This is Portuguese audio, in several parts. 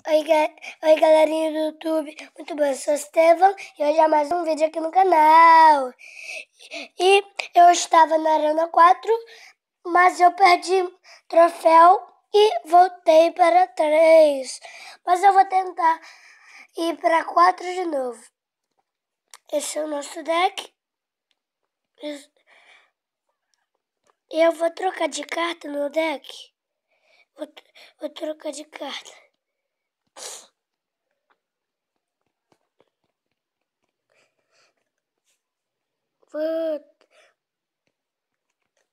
Oi, galerinha do YouTube, muito bem, eu sou o Estevão e hoje é mais um vídeo aqui no canal. E eu estava na Arena 4, mas eu perdi troféu e voltei para 3. Mas eu vou tentar ir para 4 de novo. Esse é o nosso deck. Eu vou trocar de carta no deck. Vou trocar de carta. Vou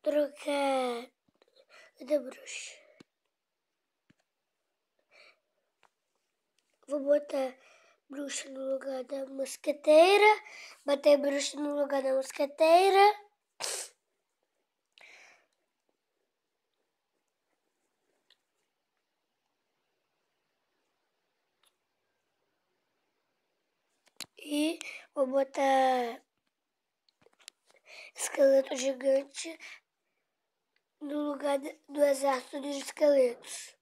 trocar da bruxa. Vou botar bruxa no lugar da mosqueteira. Botei bruxa no lugar da mosqueteira. E vou botar esqueleto gigante no lugar do exército dos esqueletos.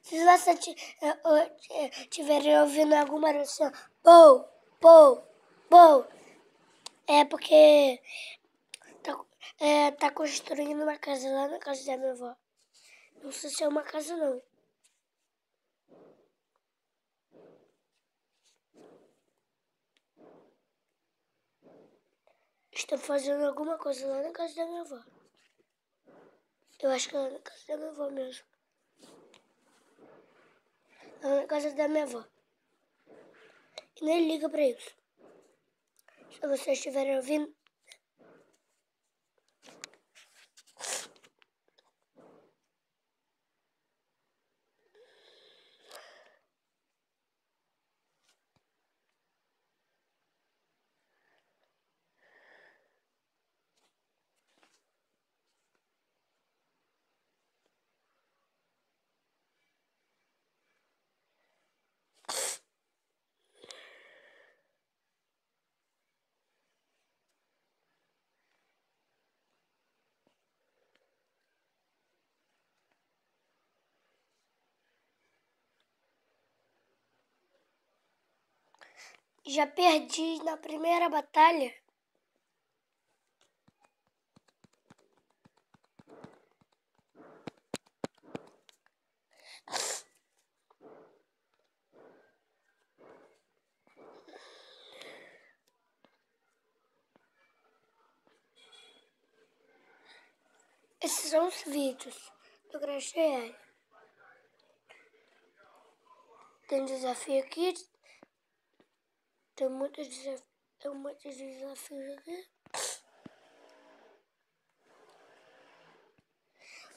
Se você estiverem ouvindo alguma oração, pou, é porque tá construindo uma casa lá na casa da minha avó. Não sei se é uma casa, não. Estou fazendo alguma coisa lá na casa da minha avó. Eu acho que é lá na casa da minha avó mesmo. Lá na casa da minha avó. E nem liga pra isso. Se vocês estiverem ouvindo. Já perdi na primeira batalha. Esses são os vídeos do Crash Royale. Tem desafio aqui. Tem muitos desafios aqui.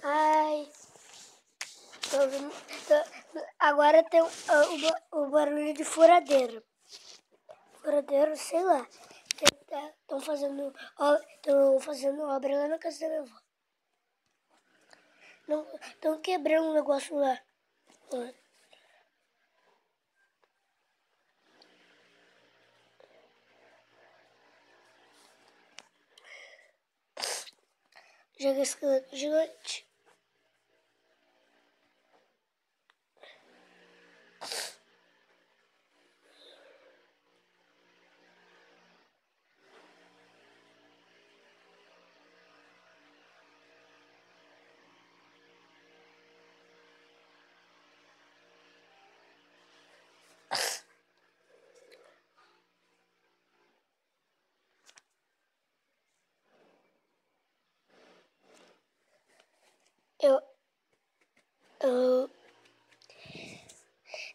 Ai. Agora tem o barulho de furadeira. Furadeiro, sei lá. Estão fazendo obra lá na casa da minha avó. Estão quebrando um negócio lá. Joga esqueleto gigante.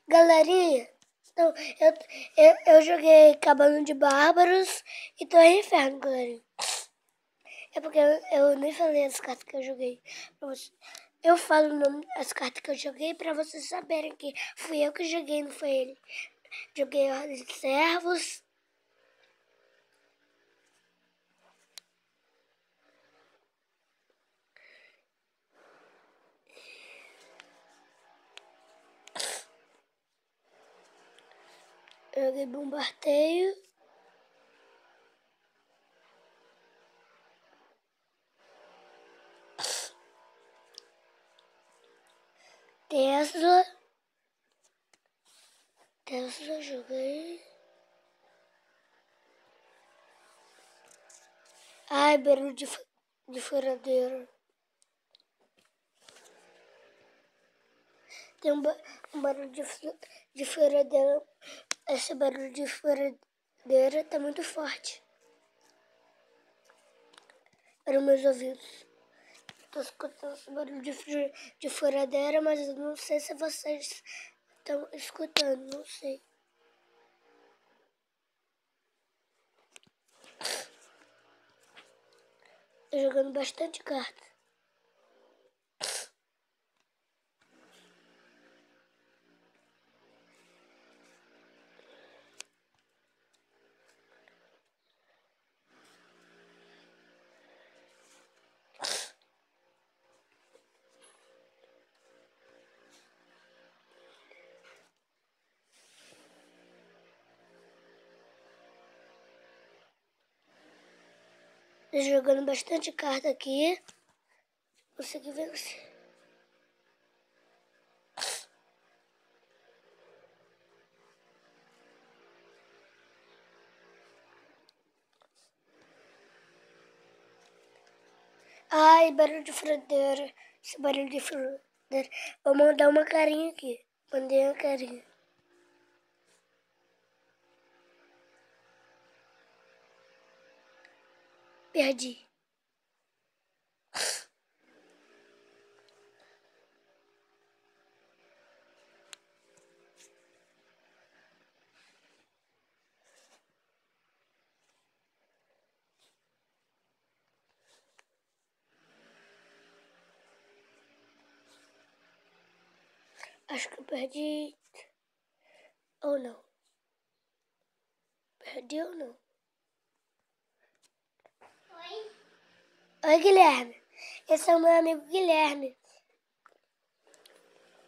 Galerinha, então, eu joguei Cabana de Bárbaros e Torre Inferno, galerinha. É porque eu nem falei as cartas que eu joguei pra vocês. Eu falo o nome das cartas que eu joguei pra vocês saberem que fui eu que joguei, não foi ele. Joguei Ordem de Servos. Joguei Bombardeio. Tesla, joguei. Ai, barulho de furadeira. Tem um barulho de furadeira. Esse barulho de furadeira tá muito forte para os meus ouvidos. Tô escutando esse barulho de furadeira, mas eu não sei se vocês estão escutando, não sei. Tô jogando bastante carta. Tô jogando bastante carta aqui. Consegui vencer. Ai, barulho de furadeira. Esse barulho de furadeira. Vou mandar uma carinha aqui. Mandei uma carinha. Perdi. Acho que eu perdi. Ou não. Perdi ou não? Oi. Oi, Guilherme. Esse é o meu amigo Guilherme.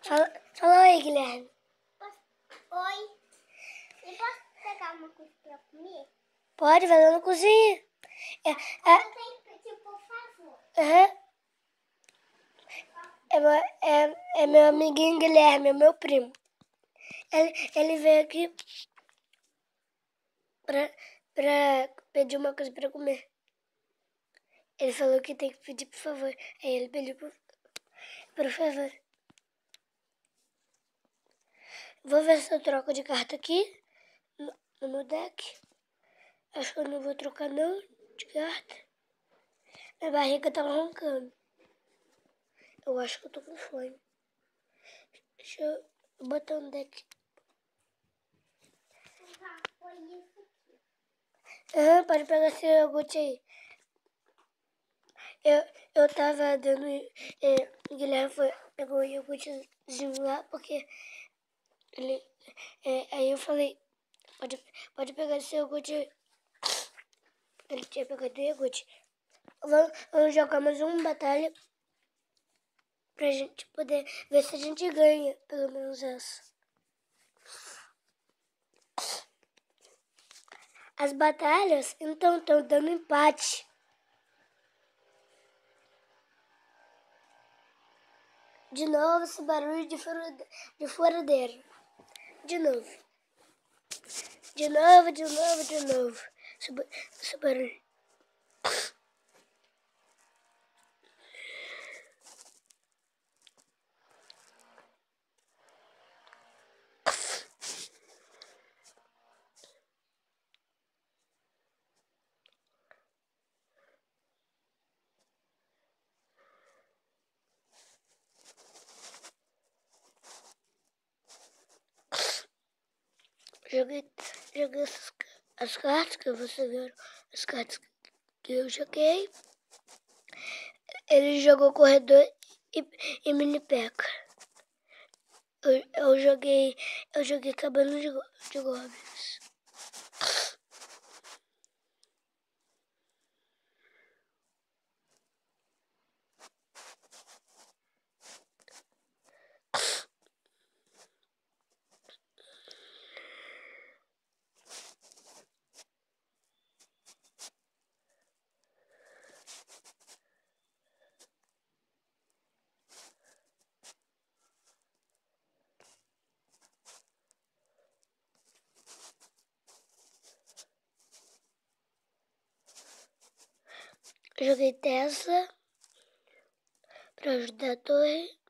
Fala oi, Guilherme. Oi. Eu posso pegar uma coisa pra comer? Pode, vai lá na cozinha. Eu tenho que pedir, por favor. É meu amiguinho Guilherme, é meu primo. Ele veio aqui pra pedir uma coisa pra comer. Ele falou que tem que pedir por favor. Aí ele pediu por favor. Vou ver se eu troco de carta aqui no meu deck. Acho que eu não vou trocar não de carta. Minha barriga tá roncando. Eu acho que eu tô com fome. Deixa eu botar um deck. Foi isso aqui. Pode pegar esse iogurte aí. Eu tava dando. O Guilherme pegou o iogurtezinho lá porque ele. Aí eu falei, pode pegar esse iogurte aí. Ele tinha pegado o iogurte. Vamos jogar mais uma batalha pra gente poder ver se a gente ganha, pelo menos essa. As batalhas, então, estão dando empate. De novo esse barulho de furadeira. De novo. De novo. Esse barulho. Joguei as cartas que você viu. As cartas que eu joguei. Ele jogou corredor e mini peca. Eu joguei cabelo de goblins. Joguei Tesla pra ajudar a torre.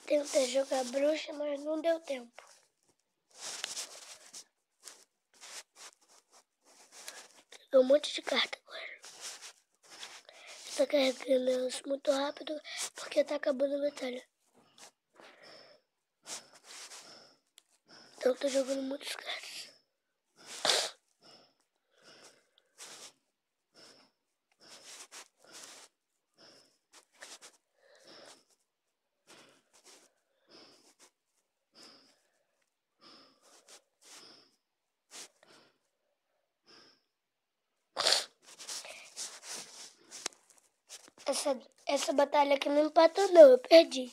Tentei jogar bruxa, mas não deu tempo. Deu um monte de carta agora. Está carregando elas muito rápido porque tá acabando a batalha. Então tô jogando muitas cartas. Essa batalha aqui não empatou não, eu perdi.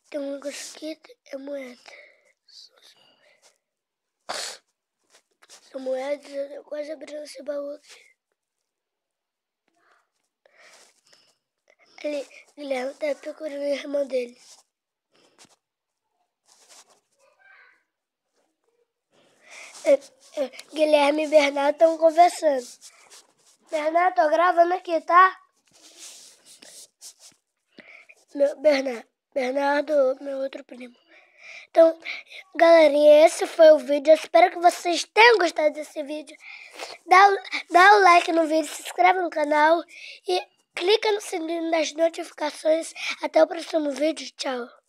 Tem um negócio aqui, é moeda. São moedas, eu quase abri esse baú aqui. Ali, Guilherme tá procurando o irmão dele. Guilherme e Bernardo estão conversando. Bernardo, tô gravando aqui, tá? Bernardo, meu outro primo. Então, galerinha, esse foi o vídeo. Eu espero que vocês tenham gostado desse vídeo. Dá o like no vídeo, se inscreve no canal e clica no sininho das notificações. Até o próximo vídeo. Tchau.